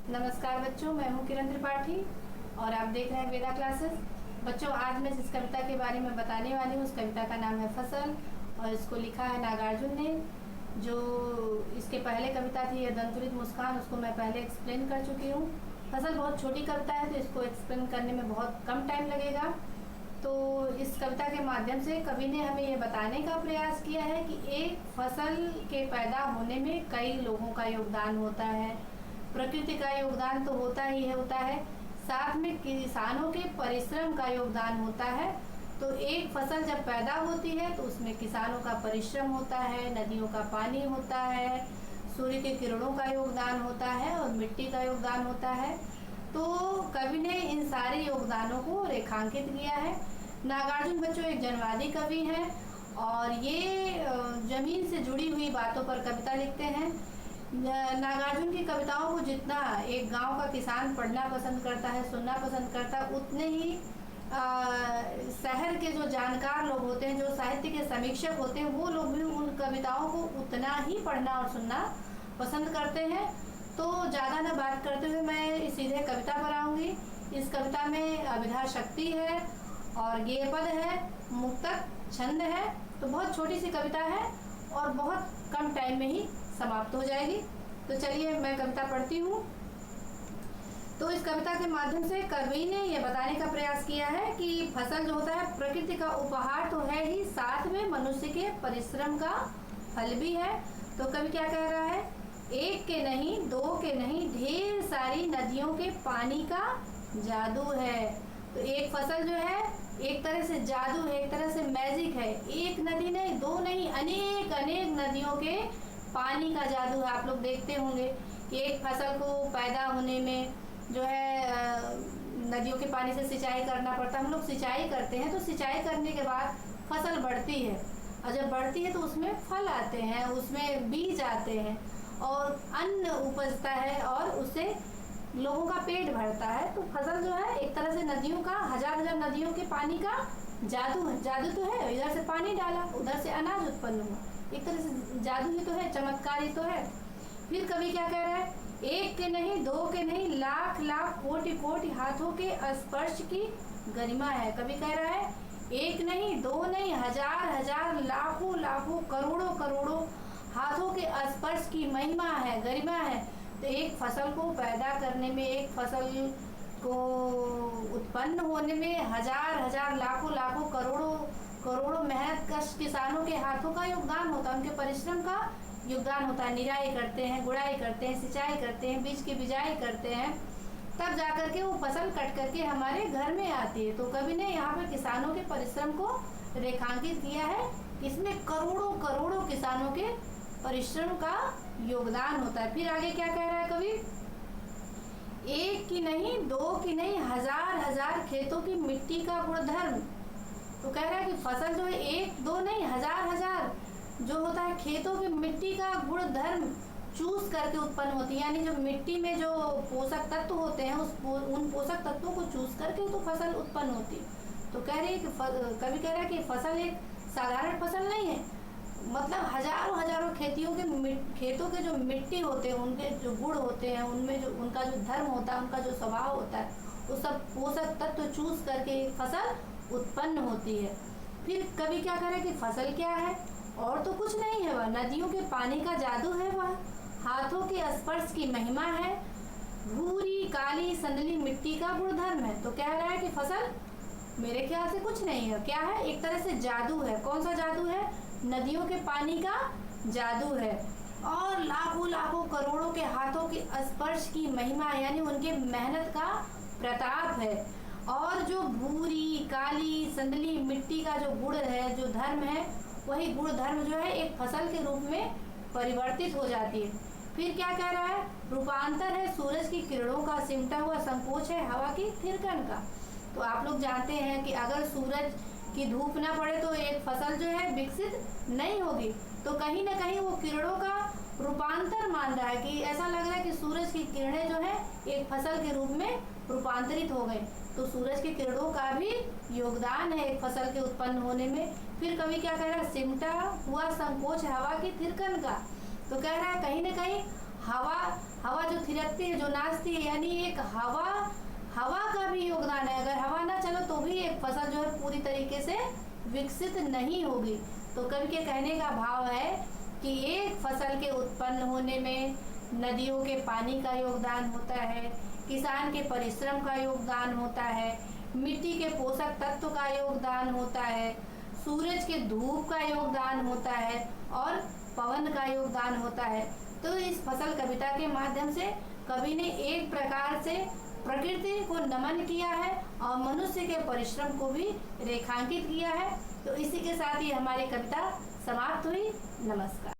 नमस्कार बच्चों, मैं हूं किरण त्रिपाठी और आप देख रहे हैं वेदा क्लासेस। बच्चों, आज मैं जिस कविता के बारे में बताने वाली हूँ उस कविता का नाम है फसल और इसको लिखा है नागार्जुन ने। जो इसके पहले कविता थी ये दंतुरित मुस्कान, उसको मैं पहले एक्सप्लेन कर चुकी हूँ। फसल बहुत छोटी कविता है तो इसको एक्सप्लेन करने में बहुत कम टाइम लगेगा। तो इस कविता के माध्यम से कवि ने हमें ये बताने का प्रयास किया है कि एक फसल के पैदा होने में कई लोगों का योगदान होता है। प्रकृति का योगदान तो होता है, साथ में किसानों के परिश्रम का योगदान होता है। तो एक फसल जब पैदा होती है तो उसमें किसानों का परिश्रम होता है, नदियों का पानी होता है, सूर्य के किरणों का योगदान होता है और मिट्टी का योगदान होता है। तो कवि ने इन सारे योगदानों को रेखांकित किया है। नागार्जुन बच्चों एक जनवादी कवि हैं और ये जमीन से जुड़ी हुई बातों पर कविता लिखते हैं। नागार्जुन की कविताओं को जितना एक गांव का किसान पढ़ना पसंद करता है, सुनना पसंद करता है, उतने ही शहर के जो जानकार लोग होते हैं, जो साहित्य के समीक्षक होते हैं, वो लोग भी उन कविताओं को उतना ही पढ़ना और सुनना पसंद करते हैं। तो ज़्यादा ना बात करते हुए मैं सीधे कविता पर आऊँगी। इस कविता में अभिधा शक्ति है और गेय पद है, मुक्तक छंद है। तो बहुत छोटी सी कविता है और बहुत कम टाइम में ही समाप्त हो जाएगी। तो चलिए मैं कविता पढ़ती हूँ। तो इस कविता के माध्यम से कवि ने यह बताने का प्रयास किया है कि फसल जो होता है प्रकृति का उपहार तो है ही, साथ में मनुष्य के परिश्रम का फल भी है। तो कवि क्या कह रहा है, एक के नहीं, दो के नहीं, ढेर सारी नदियों के पानी का जादू है। तो एक फसल जो है एक तरह से जादू है, एक तरह से मैजिक है। एक नदी नहीं, दो नहीं, अनेक अनेक नदियों के पानी का जादू है। आप लोग देखते होंगे कि एक फसल को पैदा होने में जो है नदियों के पानी से सिंचाई करना पड़ता है। हम लोग सिंचाई करते हैं तो सिंचाई करने के बाद फसल बढ़ती है और जब बढ़ती है तो उसमें फल आते हैं, उसमें बीज आते हैं और अन्न उपजता है और उससे लोगों का पेट भरता है। तो फसल जो है एक तरह से नदियों का, हजार हजार नदियों के पानी का जादू है। जादू तो है, इधर से पानी डाला उधर से अनाज उत्पन्न हुआ, एक तरह से जादू ही तो है, चमत्कार ही तो है। फिर कवि क्या कह रहा है, एक के नहीं, दो के नहीं, लाख लाख कोटि कोटि हाथों के स्पर्श की गरिमा है। कवि कह रहा है एक नहीं, दो नहीं, हजार हजार, लाखों लाखों, करोड़ों करोड़ों हाथों के स्पर्श की महिमा है, गरिमा है। तो एक फसल को पैदा करने में, एक फसल को उत्पन्न होने में हजार हजार, लाखों लाखों, करोड़ों करोड़ों मेहनत कश किसानों के हाथों का योगदान होता है, उनके परिश्रम का योगदान होता है। निराई करते हैं, गुड़ाई करते हैं, सिंचाई करते हैं, बीज की बिजाई करते हैं, तब जाकर के वो फसल कट करके हमारे घर में आती है। तो कवि ने यहाँ पर किसानों के परिश्रम को रेखांकित किया है। इसमें करोड़ों करोड़ों किसानों के परिश्रम का योगदान होता है। फिर आगे क्या कह रहा है कवि, एक की नहीं, दो की नहीं, हजार हजार खेतों की मिट्टी का गुणधर्म। तो कह रहा है कि फसल जो है एक दो नहीं, हजार हजार जो होता है खेतों की मिट्टी का गुण धर्म चूस करके उत्पन्न होती है। यानी जो मिट्टी में जो पोषक तत्व होते हैं उन पोषक तत्वों को चूस करके तो फसल उत्पन्न होती है। तो कह रही है कि कवि कह रहा है कि फसल एक साधारण फसल नहीं है, मतलब हजारों हजारों खेतों के जो मिट्टी होते हैं, उनके जो गुण होते हैं, उनमें जो उनका जो धर्म होता है, उनका जो स्वभाव होता है, वो सब पोषक तत्व चूस करके फसल उत्पन्न होती है। फिर कवि क्या कह रहा है कि फसल क्या है, और तो कुछ नहीं है, वह नदियों के पानी का जादू है, वह हाथों के स्पर्श की महिमा है, भूरी काली संदली मिट्टी का गुणधर्म है। तो कह रहा है कि फसल मेरे ख्याल से कुछ नहीं है, क्या है, एक तरह से जादू है। कौन सा जादू है, नदियों के पानी का जादू है और लाखों लाखों करोड़ों के हाथों के स्पर्श की महिमा, यानी उनके मेहनत का प्रताप है। और जो भूरी काली संदली मिट्टी का जो गुण है, जो धर्म है, वही गुण धर्म जो है एक फसल के रूप में परिवर्तित हो जाती है। फिर क्या कह रहा है, रूपांतर है सूरज की किरणों का, सिमटा हुआ संकोच है हवा की थिरकन का। तो आप लोग जानते हैं कि अगर सूरज की धूप ना पड़े तो एक फसल जो है विकसित नहीं होगी। तो कहीं ना कहीं वो किरणों का रूपांतर मान रहा है कि ऐसा लग रहा है कि सूरज की किरणें जो है एक फसल के रूप में रूपांतरित हो गई। तो सूरज की किरणों का भी योगदान है एक फसल के उत्पन्न होने में। फिर कवि क्या कह रहा है, सिमटा हुआ संकोच हवा की थिरकन का। तो कह रहा है कहीं ना कहीं हवा हवा जो थिरकती है, जो नाचती है, यानी एक हवा का भी योगदान है। अगर हवा ना चलो तो भी एक फसल जो है पूरी तरीके से विकसित नहीं होगी। तो कवि के कहने का भाव है कि एक फसल के उत्पन्न होने में नदियों के पानी का योगदान होता है, किसान के परिश्रम का योगदान होता है, मिट्टी के पोषक तत्व का योगदान होता है, सूरज के धूप का योगदान होता है और पवन का योगदान होता है। तो इस फसल कविता के माध्यम से कवि ने एक प्रकार से प्रकृति को नमन किया है और मनुष्य के परिश्रम को भी रेखांकित किया है। तो इसी के साथ ही हमारी कविता समाप्त हुई। नमस्कार।